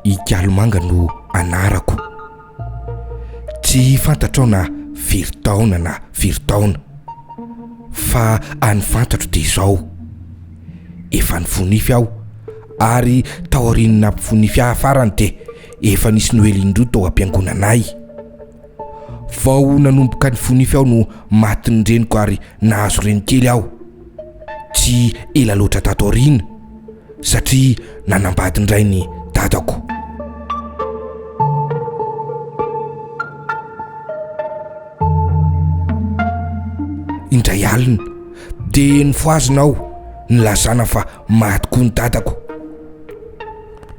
Ikalomanga no anarako. Tsy fantatrao na firy taona na firy taona, fa any fantatro de zao. Efa nifonify aho, ary tao aoriana mpifonify farany de efa nisy Noely indroa tao am-piangonanay. Vao nanomboka nifonify aho no maty ny reniko ary nahazo renikely aho. Tsy ela loatra tato aoriana satria nanambady indray ny dadako. Indray alina de nifoazina nilazana fa maty koa ny dadako.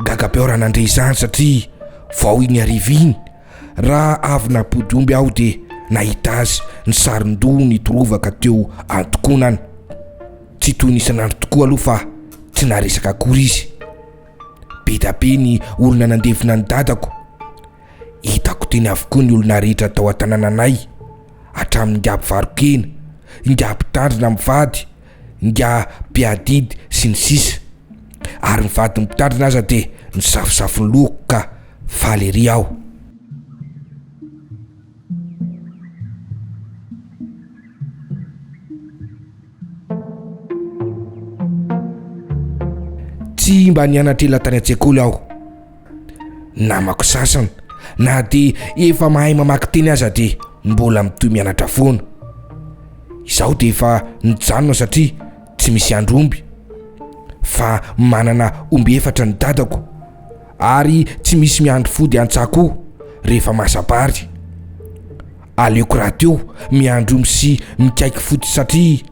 Gagapeo raha nandre izany satria vao iny ariva iny raha avy napody omby aho de nahita azy nisarin-doha nitorovaka teo antokonany. Tsy toy ny isan'andro tokoa aloha fa tsy naresaka akory izy. Be da be ny olona nandevina ny dadako. Hitako teny avokoa ny olona rehetra tao an-tanànanay, hatramin'ny ngiaby varokena, ngiaby tandrina mivady, ngiam-piadidy sy ny sisa. Ary mivady ny mpitandrina aza de nisafosafony loko ka faly ery aho. Tsy mba nianatra ela tany an-tsekoly aho. Namako sasany na de efa mahay mamaky teny aza de mbola mitoy mianatra foana. Izaho de efa nijanona satria tsy misy andro omby, fa manana omby efatra ny dadako, ary tsy misy miandro fody an-tsako rehefa masabary. Aleoko raha teo miandro omby sy mikaiky foty satria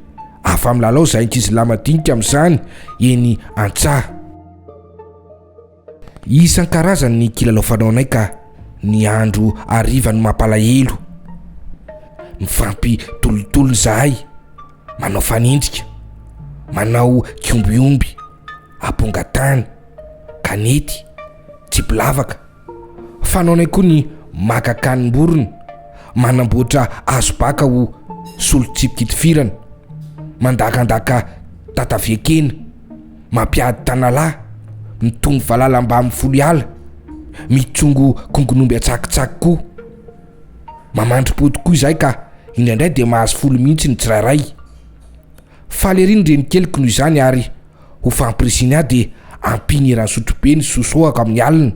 afa milalao zay ankizy lamadinika amin'izany eny an-tsaha. Isan-karazany ny kilalao fanaonay ka ny andro ariva no mampalahelo. Mifampitolotolo zahay, manao fanenjika, manao kiombiomby, apongatany, kanety, tsipilavaka. Fanaonay koa ny makakanimborona, manamboatra hazo baka ho solotsipikitifirana, mandakandaka tataviakena, mampiady tanalahy, mitongo valala mba amin'ny folo ala, mitsongo kongonomby atsakitsaky koa. Mamandry pody koa izay ka indraindray de mahazo folo mihitsy ny tsirairay. Faly ery ny renikeliko noho izany ary ho fampirisiny ahy de ampiny eran'ny sotrobe ny sosoako amin'ny alina.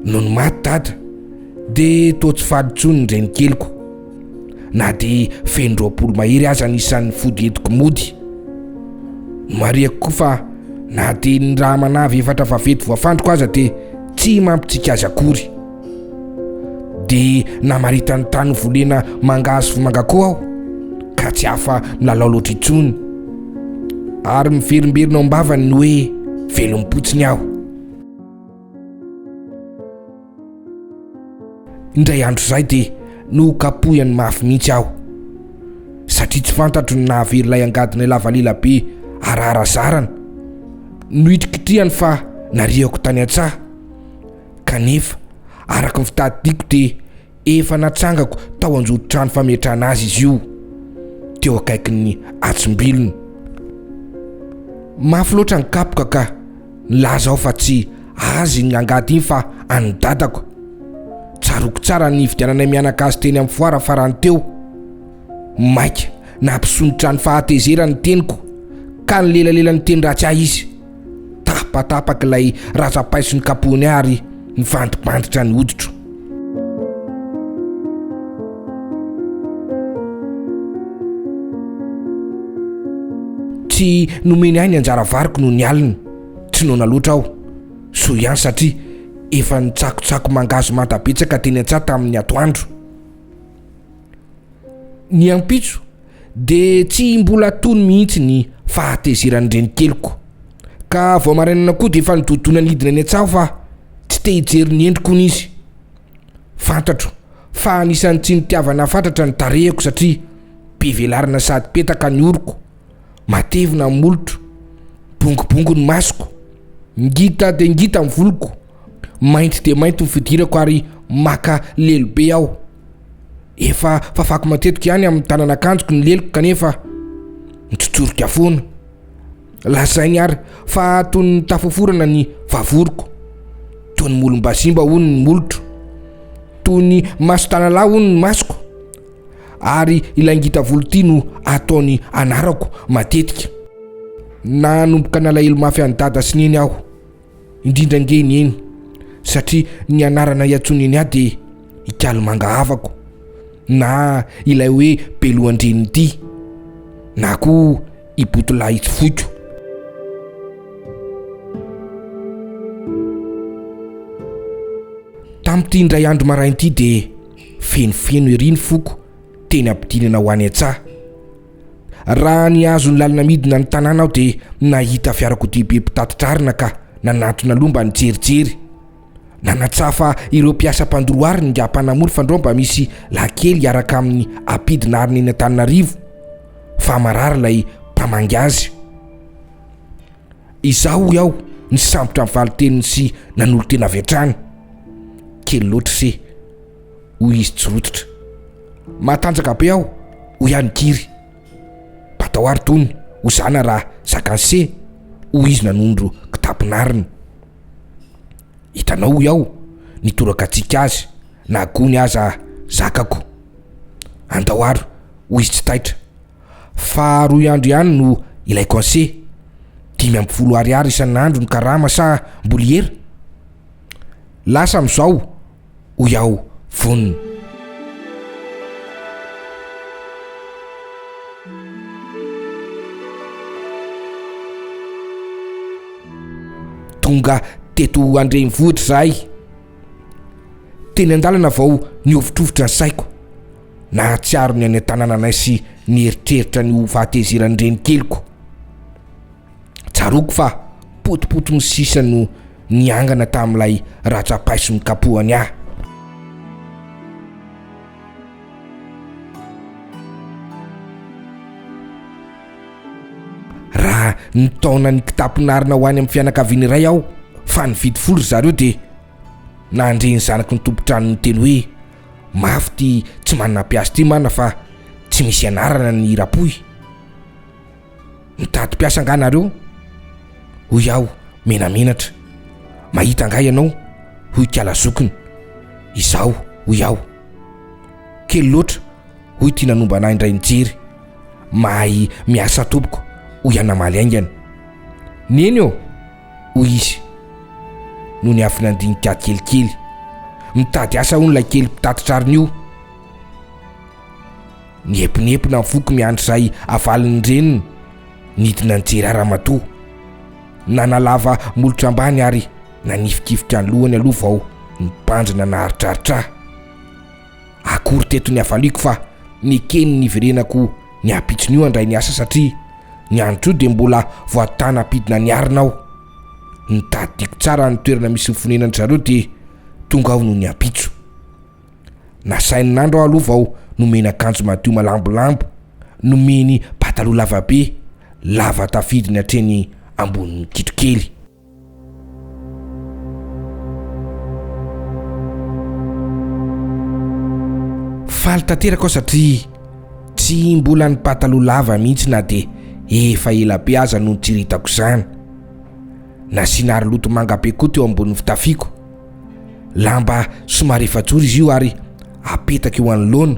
Noho ny maty dada de toa tsy faly intsony ny renikeliko, na de fendroapolo mahery aza anisan'ny fody entiko mody. Mariako koa fa na de ny raha manavy efatra vavety voafandriko aza de tsy mampitsika azy akory. De namarita ny tany volena mangahazo vomanga-koa aho ka tsy afa milalao loatra intsony, ary miverimberina ao am-bavany ny hoe velom-potsiny aho. Indray andro zay de no kapohany mafy mihitsy aho satria tsy fantatro ny nahaverilay angadinay lavalela be ararazarana. Nohitrikitrihany fa nariako tany an-tsaha, kanefa araka ny fitadidiako de efa natsangako tao anjodo-trano fametrahana azy izy io teo akaikin'ny Atsimbilona. Mafy loatra ny kapoka ka nilaza aho fa tsy azy ny angady iny fa any dadako. Tsaroko tsara ny fidiananay mianaka azy teny amin'ny foara farany teo. Maika nampisonitra ny fahatezerany teniko ka ny lelalela teny ratsy ahy izy. Tapatapaka ilay razapaiso ny kapohany ary nivandibanditra ny hoditro. Tsy nomeny ahy ny anjara variko noho ny alina, tsy nona loatra aho. So ihany satria efa nitsakotsako mangazo mantabetsaka teny an-tsaha tamin'ny atoandro. Ny ampitso de tsy mbola tony mihitsy ny fahatezerany renikeliko, ka vao marainana koa de efa nidodona nidina ny an-tsaho fa tsy te hijery ny endriko n'izy. Fantatro fa anisan'ny tsy nitiavana fantatra ny tarehiko satria be velarina sady petaka ny oroko, matevina ny molotro, bongobongo ny masoko, ngita de ngita ny voloko, mainty de mainty mifidirako ary maka lelobe aho. Efa fafako matetika ihany amin'ny tanan'akanjoko ny leloko kanefa mitsotsorika foana. Lasainy ary fa toy ny tafoforana ny vavoroko, toy ny molombasimba hono ny molotro, toy ny maso tanalahy hono ny masoko, ary ilangita voloty no ataony anarako matetika. Nanomboka nalahelo mafy any dada sy neny aho, indrindra ngeny eny, satria ny anarana iatsony eny aho de ikalomanga havako, na ilay hoe belohandreniny ity, na koa ibotolahy itsy foiko. Tamin'ity indray andro marain'ity de fenofeno ery ny foko teny ampidinana ho any an-tsaha. Raha ny azo ny lalina midina ny tanàna aho de nahita fiarakodia be mpitatitra arina ka nanatona lomba ny jerijery. Nanatsafa ireo mpiasa mpandoroary ny ngam-panamory fandromba misy lakely araka amin'ny ampidina arina eny Antananarivo fa marary ilay mpamangy azy. Izaho iaho ny sambotra amin'ny valiteniny sy nanolo tena avy hatrany. Kely loatra se hoy izy tsirototra. Matanjaka be aho hoy ihany kiry. Batahoary tony ho zana raha zakanse hoy izy nanondro kitapinariny. Hitanao iaho nitoraka atsika azy na gony aza zakako. Andahoaro hoy izy tsy taitra. Fa 2 andro ihany no ilaiko anse. 500 ariary isan'andro ny karama sa mboliera. Lasa amin'izao hoy aho vonona. Tonga teto Andrenivohitra zahay. Teny an-dalana vao niovitrovotra ny saiko. Nahatsiaro ny any an-tanànanay sy nieritreritra ny ho fahatezeran'ny renikeliko. Tsaroako fa potipoty ny sisa no niangana tamin'ilay ratsapaiso ny kapohany ahy. Raha nitaona ny kitapinarina ho any amin'ny fianakaviana iray aho fa nividy folo zareo de nandre ny zanaky ny tompotrano ny teny hoe mafy ty tsy manana mpiasa ty mana fa tsy misy anarana ny rapoy. Mitady mpiasa nga nareo? Hoy aho menamenatra. Mahita nga ianao? Hoy Kalazokiny. Izaho hoy aho. Kely loatra hoy ty nanomba anahy indray nijery. Mahay miasa tompoko hoy Anamaly aingana. Neny ô? Hoy izy. No ny afy nandinika kelikely. Mitady asa hono lay kely mpitatitra arina io. Niepinepina ny foko miandry zay avaliny reniny. Nidina nijery ara-matoa. Nanalava molotra ambany ary nanifikifika ny lohany aloha vao nipandrina naharitraritra. Akory teto ny avaliko fa nekeny niverenako ny apitson'io andray ny asa satria ny andro de mbola voatana ampidina ny arina aho. Nitadiko tsara ny toerana misy fonenany zareo de tonga aho no ny apitso. Nasainin'andro aho aloha vao nomeny akanjo madio malambolambo, nomeny pataloha lavabe, lava tafidiny hatreny ambonin'ny kitrokely. Faly tanteraka aho satria tsy mbola ny pataloha lava mihitsy na de efa ela be aza no tsiritako izany. Nasinary loto manga be koa teo ambonin'ny fitafiako. Lamba somary efajoro izy io ary apetaka eo anoloana.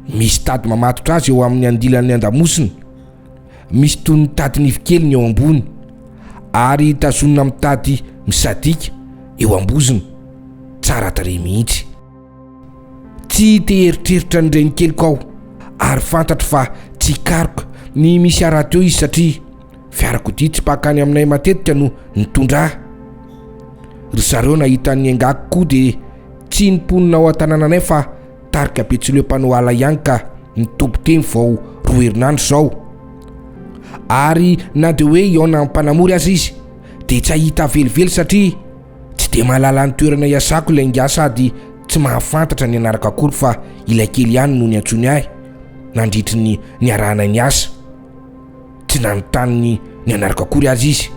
Misy tady mamatotra azy eo amin'ny andilan'ny andamosiny. Misy toy ny tady nivikeliny eo ambony ary tazonina amin'ny tady misadika eo amboziny. Tsara tarehy mihitsy. Tsy te eritreritra ny renikeliko aho ary fantatro fa tsy karoka ny misy araty eo izy satria fiarakodia tsy pakany aminay matetika no nitondra. Ry zareo nahita ny angako koa de tsy niponina ao an-tanànanay fa tarika betsileo mpanao ala ihany ka nitompo teny vao 2 herinandro zao. Ary na de hoe iona amin'ny mpanamory azy izy de tsy ahita velively satria tsy de mahalala ny toerana iasako ilay nga sady tsy mahafantatra ny anaraka akory fa ilay kely ihany no ny antsony ahy nandritry ny arahanay ny asa. Tsy nanontany ny anaraka akory azy izy.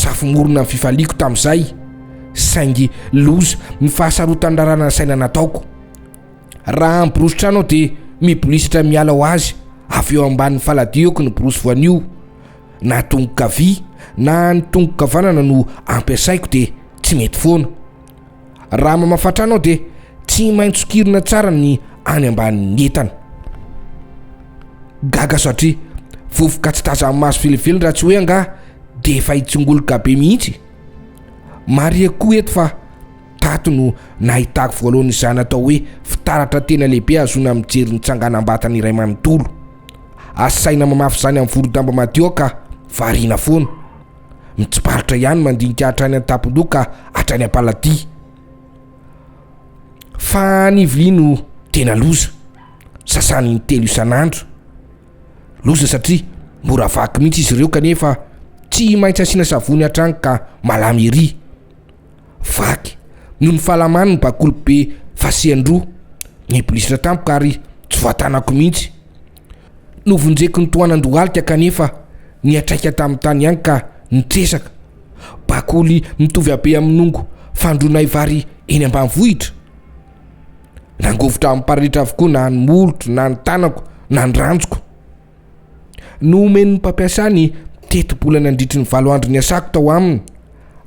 safomorona ny fifaliako tamin'izay saingy loza ny fahasarotany-drarana ny saina nataoko. Raha miborositra anao dia mibolisitra miala ho azy avy eo ambanin'ny faladioko ny borosy voanio na tongoka-vy na ny tongoka-vanana no ampiasaiko dia tsy mety foana. Raha mamafatra anao dia tsy maintsy sokirina tsara ny any ambanin'ny entana. Gaga satria vovoka tsy tazan'ny maso velively raha tsy hoe anga dia efa hitsongoloka be mihitsy. Maria koa eto fa tato no nahitako voalohany izany natao hoe fitaratra tena lehibe azona mijery ny tsanganam-batana iray manontolo. Asaina mamafy izany amin'ny voro-damba madio ka variana foana. Mitsiparitra ihany mandinika hatrany an-tampon-doha ka hatrany am-paladia. Fa ny vilia no tena loza, sasany ny 3 isan'andro. Loza satria mora vaky mihitsy izy ireo kanefa tsy maintsy asiana savony hatrany ka malamy ery. Vaky noho ny fahalamany ny bakolo be fasian-droa nibolisitra tampoka ary tsy voatanako mihitsy. Novonjeko ny toanan-dohalika kanefa niatraika tamin'ny tany ihany ka nitresaka. Bakoly mitovy abe amin'ny nongo fandronay vary eny ambanivohitra. Nangovotra amin'ny paralitra avokoa na ny molotro na ny tanako na ny ranjoko. Nomen'ny mpampiasany teto-bolana nandritry ny 7 andro ny asako tao aminy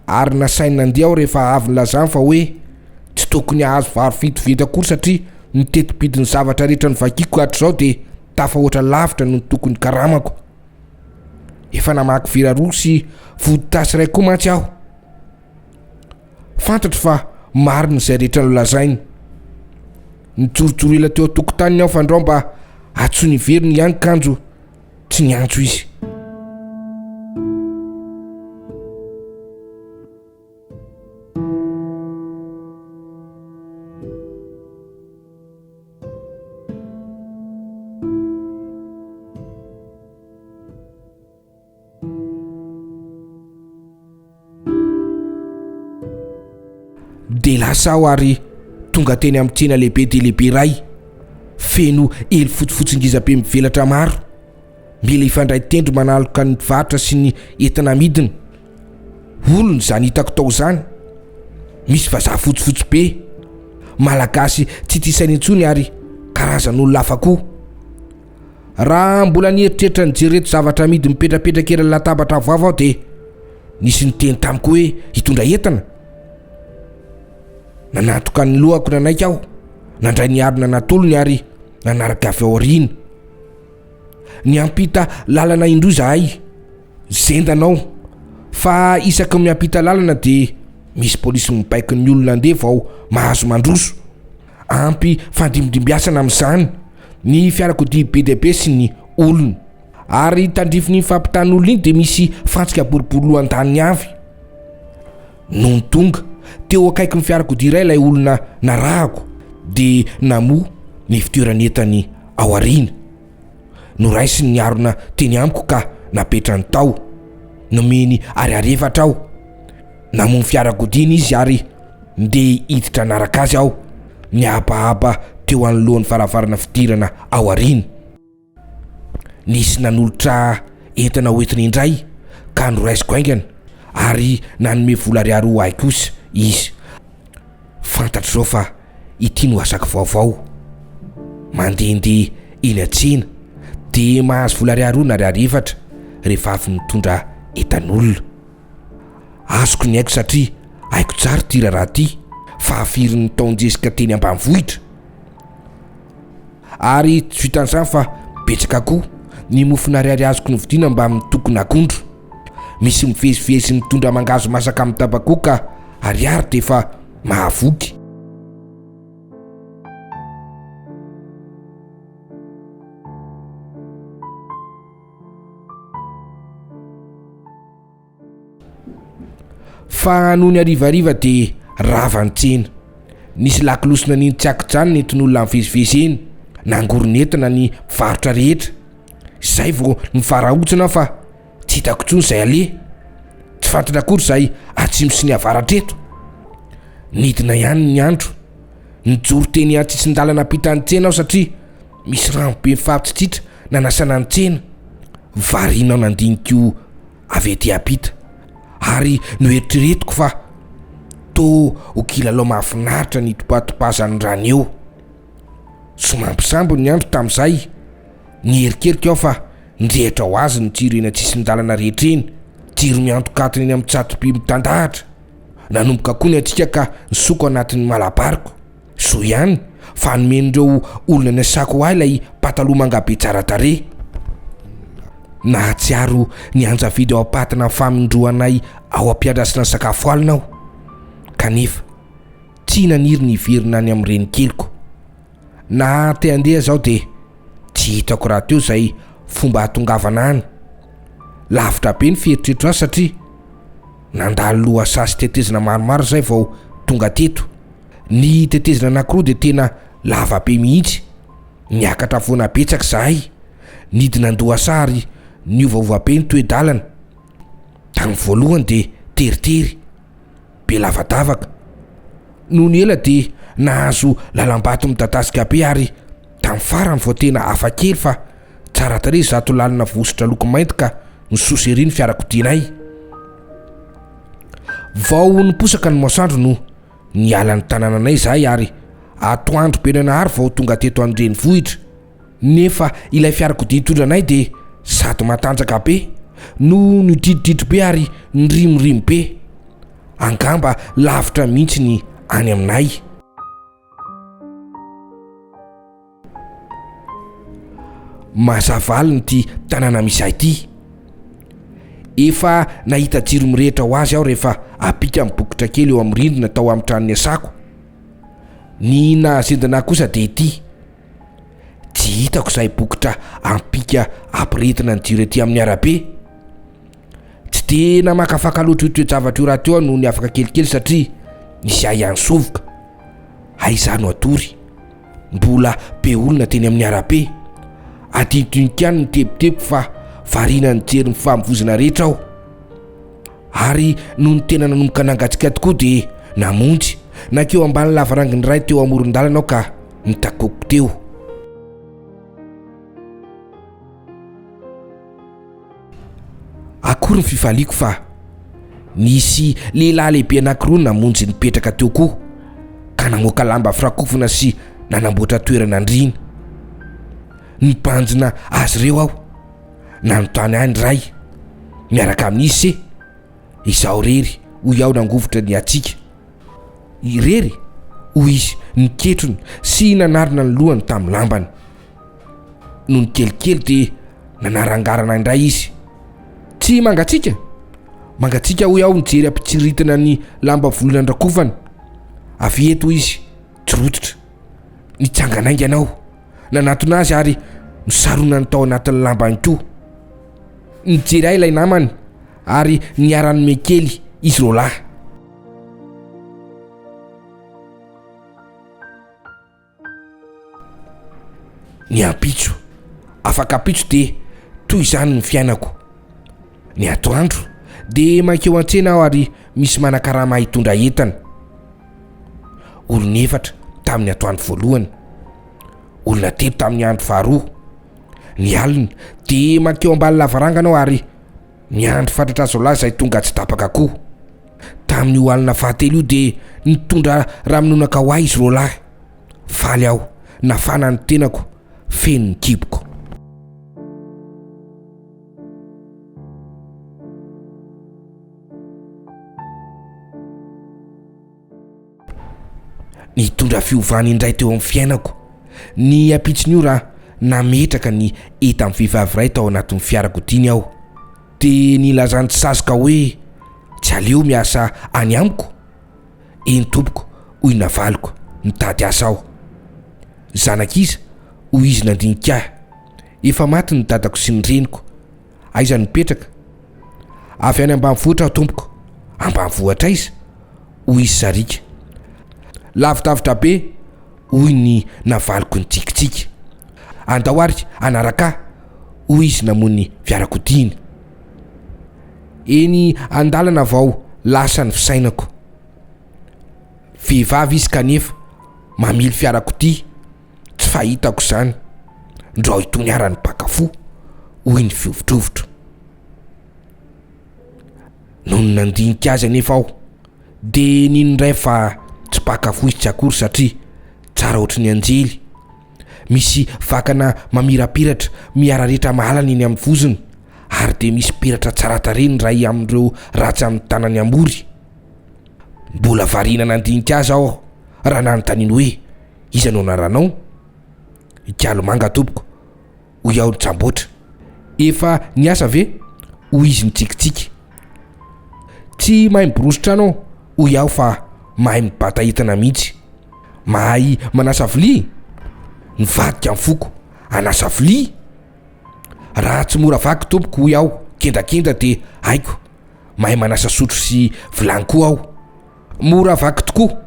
ary nasainy nandeha aho rehefa avy nylazany fa hoe tsy tokony ahazo vary fitovita kory satria ny teto-pidin'ny zavatra rehetra ny vakiko hatr'izao dia tafahoatra lavitra no tokony karamako. Efa namaky vera roa sy voditasy iray koa mantsy aho. Fantatro fa marina izay rehetra nolazainy. Nijorojoro ela teo an-tokotaniny aho fandrao mba atsony veriny ihany kanjo tsy niantso izy. De lasa aho ary tonga teny amin'ny tsena lehibe dia lehibe iray feno elo fotsifotsy-ngiza-be mivelatra maro. Mila ifandray tendro manaloka ny varotra sy ny entana amidiny. Olona izany hitako tao izany. Misy vazaha fotsifotsy be, malagasy tsy tisainy intsony ary karazan'olona hafa koa. Raha mbola nieritreritra nijery reto zavatra amidy mipetrapetraka era latabatra avoavo aho dia nisy niteny tamiko hoe hitondra entana. Nanatoka ny lohako nanaiky aho, nandray ny arina natolony ary nanaraka avy ao aoriana. Niampita lalana indroa zahay, zendanao fa isaky miampita lalana dia misy polisy mibaiky ny olona andeha vao mahazo mandroso. Ampy fandimondimbiasana amin'izany ny fiarakodia be dia be sy ny olona ary tandrifiny fampitany olona iny dia misy fantsika boribory lohan-daniny avy. Noho ny tonga teo akaiky ny fiarakodia iray ilay olona narahako dia namoa ny fitoerany entany ao aoriana. Noraisiny ny arona teny amiko ka napetrany tao, nomeny ariarefatra aho. Namoa ny fiarakodiany izy ary ndeha hiditra naraka azy aho, niabahaba teo anoloan'ny varavarana fidirana ao aoriana. Nisy nanolotra entana hoentiny indray ka noraisiko aingana ary nanome vola ariary ho ahy kosa izy. Fantatro izao fa ity no asako vaovao. Mandehandeha eny an-tsena dia mahazo vola ariary roa na ariary efatra rehefa avy mitondra entan'olona. Azoko ny haiko satria haiko tsara ty raha ty fa afirin'ny taonjesika teny ambanivohitra. Ary tsy vitan'izany fa betsaka koa ny mofona ariary azoko novidiana mba amin'ny tokony akondro. Misy mivezivezy mitondra mangazo masaka amin'ny tabako ka ariary dia efa mahavoky. Fa noho ny arivariva dia rava ny tsena. Nisy lakilosina ny tsy akodrany nentin'olona mivezivezy eny, nangoronentana ny varotra rehetra. Izay vao nivarahontsina fa tsy hitako intsony izay ale. Tsy fantatra akory izay atsimo sy ny avaratra eto. Nidina ihany ny andro, nijoro teny an-tsitsin-dalana ampitany tsena aho satria misy rano be mifampitsitsitra nanasana ny tsena. Variana aho nandinika avy ety ampita ary noeritreretiko fa to ho kilalao mahafinaritra ny topatopazany rany eo. Somampisambo ny andro tamin'izay nyerikerika aho fa ndrehitra ho azy ny tsiro eny an-tsisyn-dalana rehetra eny, tsiro miantokatiny eny amin'ny tsatoby mitandahatra. Nanomboka koa ny atsika ka nisoko anatin'ny malabariko. So ihany fa nomen'ireo olona ny asako ho ahy ilay pataloha mangabe tsara tarehy. Nahatsiaro ny anjavidy ao ampatina famindroanay ao ampiadrasina ny sakafo alina aho, kanefa tsy naniry ny verina any amin'ny renikeliko. Na te handeha zao de tsy hitako raha teo zay fomba hatongavana any. Lavitra be ny fieritreretro azy satria nandalo loha sasy tetezina maromaro zay vao tonga teto. Ny tetezina anankiroa de tena lava be mihitsy. Niakatra foana betsaka zahay, nidina andohasary niovaova be ny toe-dalana. Tamin'ny voalohany de teritery be lavadavaka, noho ny ela de nahazo lalam-bato midadasika be ary tamin'ny farany vao tena hafakely fa tsara tarehy zato lalina vosotra loko mainty ka nisosa ery ny fiarakodianay. Vao niposaka ny masoandro no niala ny tanànanay zahay ary atoandro be nanahary vao tonga teto amin'ny renivohitra. Nefa ilay fiarakodia hitondranay de sady matanjaka be no nidridridry be ary nirimirimy be. Angamba lavitra mihitsy ny any aminay. Mazavaliny ty tanàna misy ahy ty. Efa nahita jiro mirehitra ho azy aho rehefa apika mibokotra kely eo amin'ny rindrina tao amin'ny tranony asako. Ny nahazendana kosa de ity: tsy hitako zay bokotra ampika ampiretina ny jiro ety amin'ny arabe. Tsy tena makafaka loatra io toe-javatra io raha teo no ny afaka kelikely satria nisy ahy ihany sovoka. Aiza no atory, mbola be olona teny amin'ny arabe. Adinodinikany ny tebotebo fa variana ny jery ny famivozana rehetra aho. Ary noho ny tena nanomboka nangatsika tokoa de namonjy nakeo ambany lavaranginy ray teo amoron-dalana aho ka nitakoko teo. Akory ny fifaliako fa nisy lehilahy lehibe anankiroa namonjy nipetraka teo koa ka namoaka lamba firakofana sy nanamboatra toerana andriana. Nipanjina azy ireo aho, nanontany any ray miaraka amin'izy izao rery hoy aho nangovotra ny atsika. Irery hoy izy niketrony sy nanarina ny lohany tamin'ny lambany. No ny kelikely de nanarangarana indray izy: tsy mangatsika, mangatsika hoy aho nijery ampitsiritana ny lamba volonandrakofana. Avy eto izy tsirototra, nitsanganaingana aho, nanatona azy ary nisarona ny tao anatin'ny lambany koa. Nijery ahy ilay namany ary niarany mekely izy rolahy. Ny ampitso, afaka ampitso de toy izany ny fiainako. Ny atoandro de makeo an-tsena aho ary misy manan-karama hitondra entana. Olona efatra tamin'ny atoandro voalohany, olona telo tamin'ny andro faharoa. Ny alina de makeo ambany lavarangana aho ary ny andro fatratra zolahy zay tonga tsy tapaka koa. Tamin'ny ho alina fahatelo io de nitondra raminonaka ho ahy izy rolahy. Faly aho, nafana ny tenako, feno ny kiboko. Nitondra fiovana indray teo amin'ny fiainako. Ny ampitsony io raha nametraka ny eta amin'ny vehivavy ray tao anatin'ny fiarakodiany aho. De nilazany tsy sazoka hoe tsy aleo miasa any amiko. Eny tompoko, hoy navaliko, mitady asa aho. Zanak'iza, hoy izy nandinika ahy, efa maty ny dadako sy ny reniko. Aiza nipetraka? Avy any ambanivohitra aho tompoko. Ambanivohitra iza? Hoy izy sarika. Lavidavitra be, hoy ny navaliko ny tsikitsiky. Andao ary anaraka, hoy izy namony fiarakodiany. Eny andalana vao lasa ny fisainako. Vehivavy izy kanefa mamily fiarakodia, tsy fahitako zany. Ndrao itony arany baka fo, hoy ny fiovitrovitro. No noho ny nandinika azy anefa aho de ninondray fa tsy pakafohitsy akory satria tsara ohatry ny anjely, misy vakana mamirapiratra miararetra mahalana eny amin'ny vozony ary de misy peratra tsara tareny ray amin'ireo ratsy amin'ny tanany ambory. Mbola variana nandinika azy aho raha nanontaniany hoe iza no anaranao? Kalomanga tompoko, hoy aho tsamboatra. Efa niasa ve? Hoy izy nitsikitsiky. Tsy mahay miborositra anao? Hoy aho fa mahay mibata entana mihitsy. Mahay manasa vilia? Nivadika amin'ny foko, anasa vilia? Raha tsy mora vaky tompoko, hoy aho kendakenda de haiko. Mahay manasa sotro sy vilany koa aho. Mora vaky tokoa,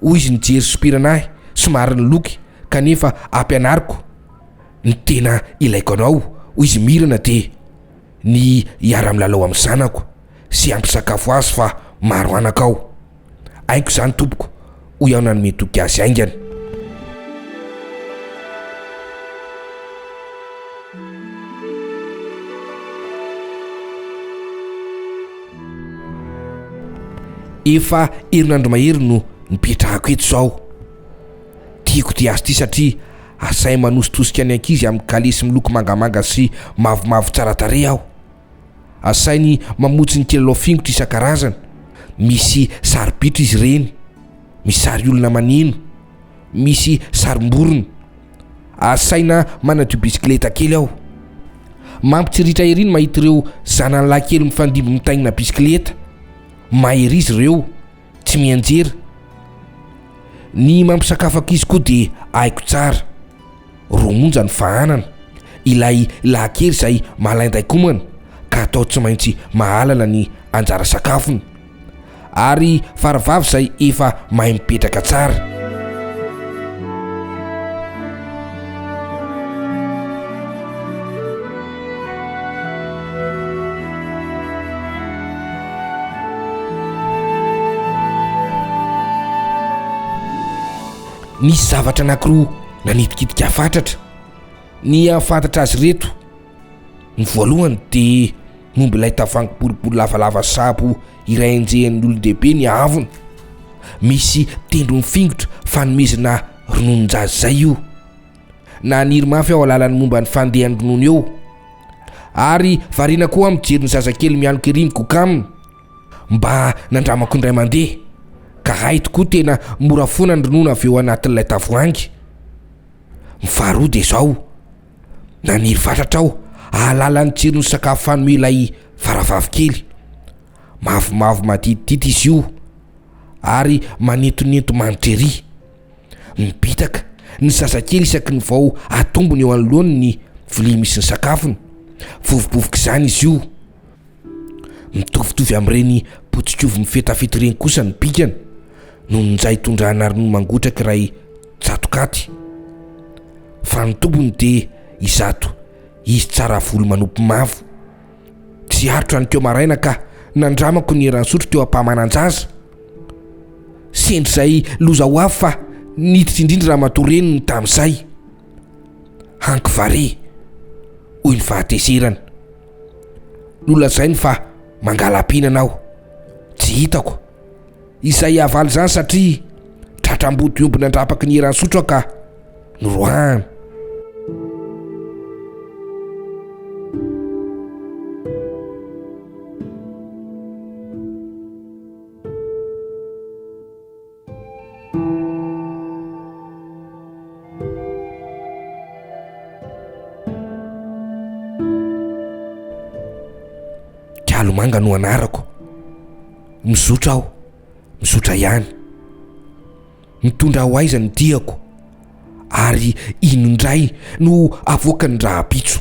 hoy izy nijery sopiranahy somary nyloky kanefa ampianariko. Ny tena ilaiko anao, hoy izy mirana, de ny iara-milalao amin'ny zanako sy ampisakafo azy fa maro anaka aho. Haiko zany tompoko, hoy aho nanome toky azy aingana. Efa herinandro mahery no nipetrahako eto zao. Tiako ty azy ty satria asay manositosika ny ankizy amin'ny kalesy miloko mangamanga sy mavomavo tsara tarehy aho. Asainy mamotsy ny kilalao fingotra isan-karazany. Misy saribitra izy ireny, misy sary olona maneno, misy sarim-borona. Asaina manadio bisikleta kely aho. Mampitsiritra ery ny mahita ireo zanan'lahy kely mifandimby mitaingina bisikleta. Mahery izy ireo, tsy mianjera. Ny mampisakafako izy koa de haiko tsara. Romonja ny fahanana. Ilay lahy-kely izay malainday komana ka atao tsy maintsy mahalana ny anjara sakafony. Ary faravavy izay efa mahay mipetraka tsara. Nisy zavatra anankiroa nanitikitika afatatra. Ny afantatra azy reto, ny voalohany de momba ilay tavoahangy boribory lavalava sabo iray anjehan'ny olon-dehibe ny avony. Misy tendrony fingotra fanomezana rononon-jazy zay io. Naniry mafy aho alalany momba ny fandehan'ny ronono eo. Ary variana koa mijery ny zazakely mianoka ery mikoka aminy mba nandramako indray mandeha. Ka hay tokoa tena mora foana ny ronono avy eo anatin'ilay tavoahangy. Mifaharoa de zao, naniry vatatra aho ahalala ny tsirony sakafo fanome ilay varavavy kely. Mavomavo maditidity izy io ary manentonento manitra ery. Mipitaka ny zazakely isaky ny vao atombony eo anoloany ny vilia misy ny sakafony. Vovobovoka izany izy io. Mitovitovy amin'ireny potsikovy mifetafety ireny kosa ny bikany noho nizay tondrahana ronono mangotraka ray tsatokaty. Fa ny tombony de izato, izy tsara volo manopy mavo. Tsy haritra ny keo maraina ka nandramako ny eransotro teo ampamananjaza. Sendry zay loza ho avy fa niditra indrindra raha matoreniny tamin'izay. Hanky vare, hoy ny fahateserana. Nolazainy fa mangala-pihinana aho. Tsy hitako izay avaly zany satria tratram-boto iompy nandrapaka ny eransotro ka noroahana. Kalomanga no anarako. Mizotra aho, mizotra ihany. Mitondra ho aiza ny diako ary inondray no avoaka ny raha-pitso.